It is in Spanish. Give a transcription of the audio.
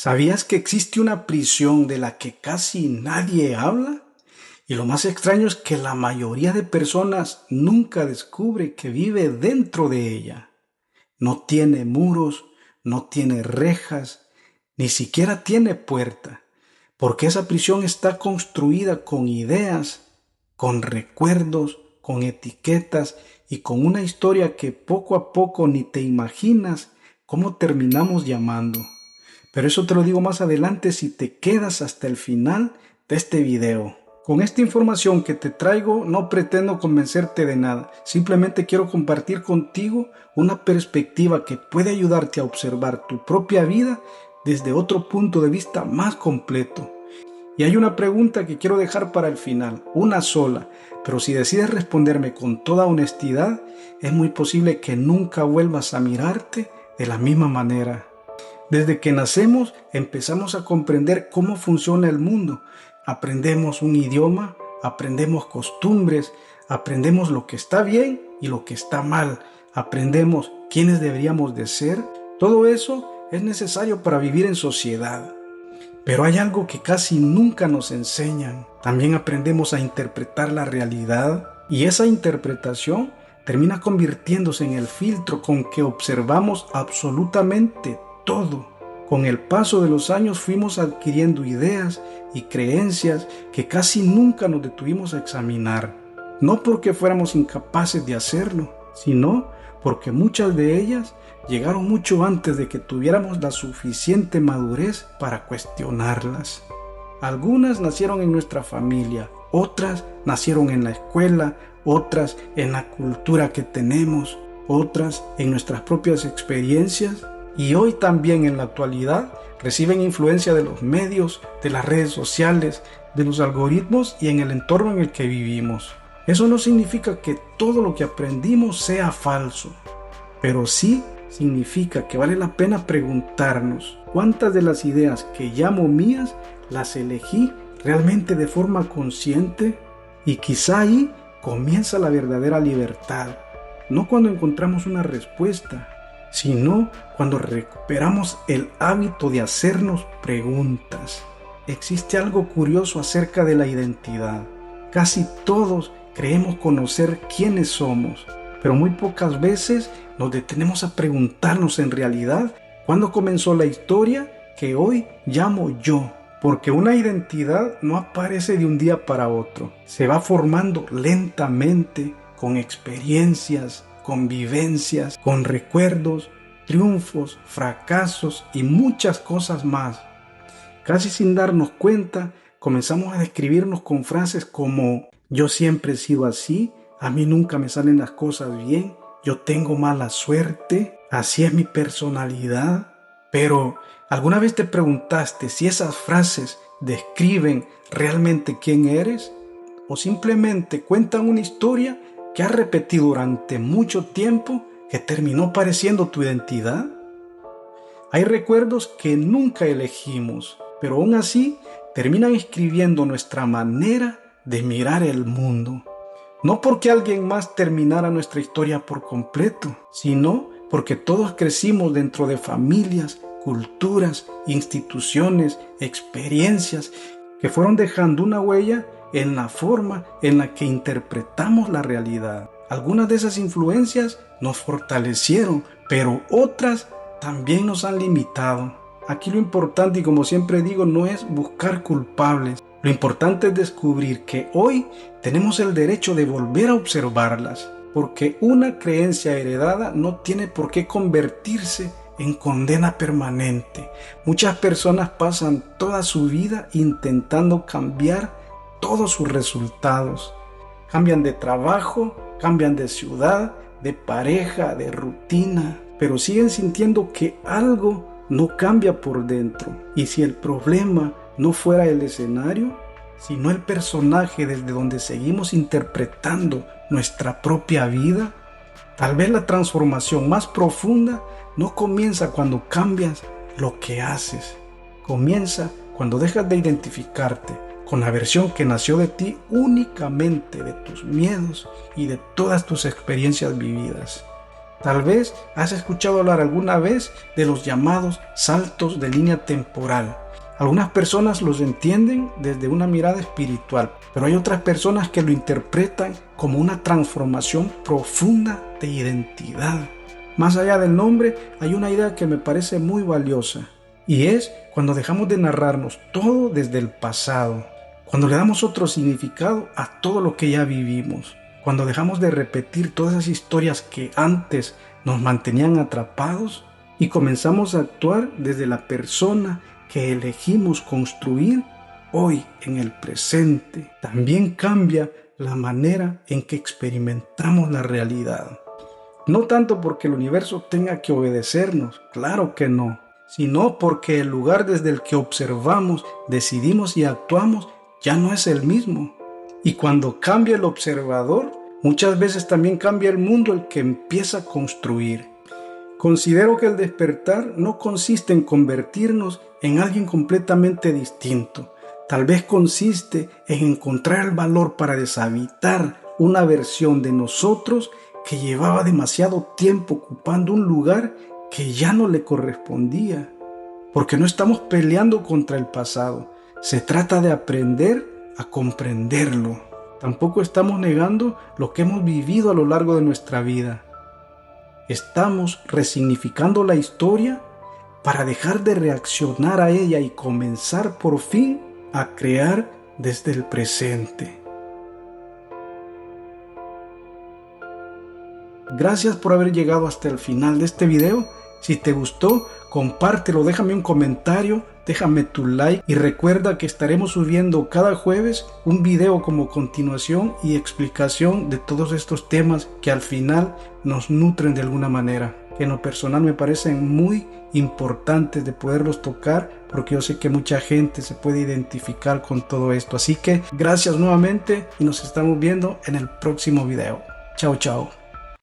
¿Sabías que existe una prisión de la que casi nadie habla? Y lo más extraño es que la mayoría de personas nunca descubre que vive dentro de ella. No tiene muros, no tiene rejas, ni siquiera tiene puerta, porque esa prisión está construida con ideas, con recuerdos, con etiquetas y con una historia que poco a poco ni te imaginas cómo terminamos llamando. Pero eso te lo digo más adelante si te quedas hasta el final de este video. Con esta información que te traigo no pretendo convencerte de nada, simplemente quiero compartir contigo una perspectiva que puede ayudarte a observar tu propia vida desde otro punto de vista más completo. Y hay una pregunta que quiero dejar para el final, una sola, pero si decides responderme con toda honestidad, es muy posible que nunca vuelvas a mirarte de la misma manera. Desde que nacemos empezamos a comprender cómo funciona el mundo. Aprendemos un idioma, aprendemos costumbres, aprendemos lo que está bien y lo que está mal. Aprendemos quiénes deberíamos de ser. Todo eso es necesario para vivir en sociedad. Pero hay algo que casi nunca nos enseñan. También aprendemos a interpretar la realidad y esa interpretación termina convirtiéndose en el filtro con que observamos absolutamente todo. Con el paso de los años fuimos adquiriendo ideas y creencias que casi nunca nos detuvimos a examinar. No porque fuéramos incapaces de hacerlo, sino porque muchas de ellas llegaron mucho antes de que tuviéramos la suficiente madurez para cuestionarlas. Algunas nacieron en nuestra familia, otras nacieron en la escuela, otras en la cultura que tenemos, otras en nuestras propias experiencias. Y hoy también en la actualidad reciben influencia de los medios, de las redes sociales, de los algoritmos y en el entorno en el que vivimos. Eso no significa que todo lo que aprendimos sea falso, pero sí significa que vale la pena preguntarnos cuántas de las ideas que llamo mías las elegí realmente de forma consciente, y quizá ahí comienza la verdadera libertad, no cuando encontramos una respuesta, sino cuando recuperamos el hábito de hacernos preguntas. Existe algo curioso acerca de la identidad. Casi todos creemos conocer quiénes somos, pero muy pocas veces nos detenemos a preguntarnos en realidad cuándo comenzó la historia que hoy llamo yo. Porque una identidad no aparece de un día para otro, se va formando lentamente con experiencias, con vivencias, con recuerdos, triunfos, fracasos y muchas cosas más. Casi sin darnos cuenta, comenzamos a describirnos con frases como: yo siempre he sido así, a mí nunca me salen las cosas bien, yo tengo mala suerte, así es mi personalidad. Pero, ¿alguna vez te preguntaste si esas frases describen realmente quién eres? ¿O simplemente cuentan una historia que has repetido durante mucho tiempo que terminó pareciendo tu identidad? Hay recuerdos que nunca elegimos, pero aún así terminan escribiendo nuestra manera de mirar el mundo. No porque alguien más terminara nuestra historia por completo, sino porque todos crecimos dentro de familias, culturas, instituciones, experiencias que fueron dejando una huella en la forma en la que interpretamos la realidad. Algunas de esas influencias nos fortalecieron, pero otras también nos han limitado. Aquí lo importante, y como siempre digo, no es buscar culpables. Lo importante es descubrir que hoy tenemos el derecho de volver a observarlas, porque una creencia heredada no tiene por qué convertirse en condena permanente. Muchas personas pasan toda su vida intentando cambiar todos sus resultados. Cambian de trabajo, cambian de ciudad, de pareja, de rutina, pero siguen sintiendo que algo no cambia por dentro. Y si el problema no fuera el escenario, sino el personaje desde donde seguimos interpretando nuestra propia vida, tal vez la transformación más profunda no comienza cuando cambias lo que haces. Comienza cuando dejas de identificarte con la versión que nació de ti únicamente de tus miedos y de todas tus experiencias vividas. Tal vez has escuchado hablar alguna vez de los llamados saltos de línea temporal. Algunas personas los entienden desde una mirada espiritual, pero hay otras personas que lo interpretan como una transformación profunda de identidad. Más allá del nombre, hay una idea que me parece muy valiosa, y es cuando dejamos de narrarnos todo desde el pasado, cuando le damos otro significado a todo lo que ya vivimos. Cuando dejamos de repetir todas esas historias que antes nos mantenían atrapados y comenzamos a actuar desde la persona que elegimos construir hoy en el presente, también cambia la manera en que experimentamos la realidad. No tanto porque el universo tenga que obedecernos, claro que no, sino porque el lugar desde el que observamos, decidimos y actuamos ya no es el mismo. Y cuando cambia el observador, muchas veces también cambia el mundo el que empieza a construir. Considero que el despertar no consiste en convertirnos en alguien completamente distinto. Tal vez consiste en encontrar el valor para deshabitar una versión de nosotros que llevaba demasiado tiempo ocupando un lugar que ya no le correspondía. Porque no estamos peleando contra el pasado. Se trata de aprender a comprenderlo. Tampoco estamos negando lo que hemos vivido a lo largo de nuestra vida. Estamos resignificando la historia para dejar de reaccionar a ella y comenzar por fin a crear desde el presente. Gracias por haber llegado hasta el final de este video. Si te gustó, compártelo, déjame un comentario, déjame tu like y recuerda que estaremos subiendo cada jueves un video como continuación y explicación de todos estos temas que al final nos nutren de alguna manera, que en lo personal me parecen muy importantes de poderlos tocar porque yo sé que mucha gente se puede identificar con todo esto. Así que gracias nuevamente y nos estamos viendo en el próximo video. Chao, chao.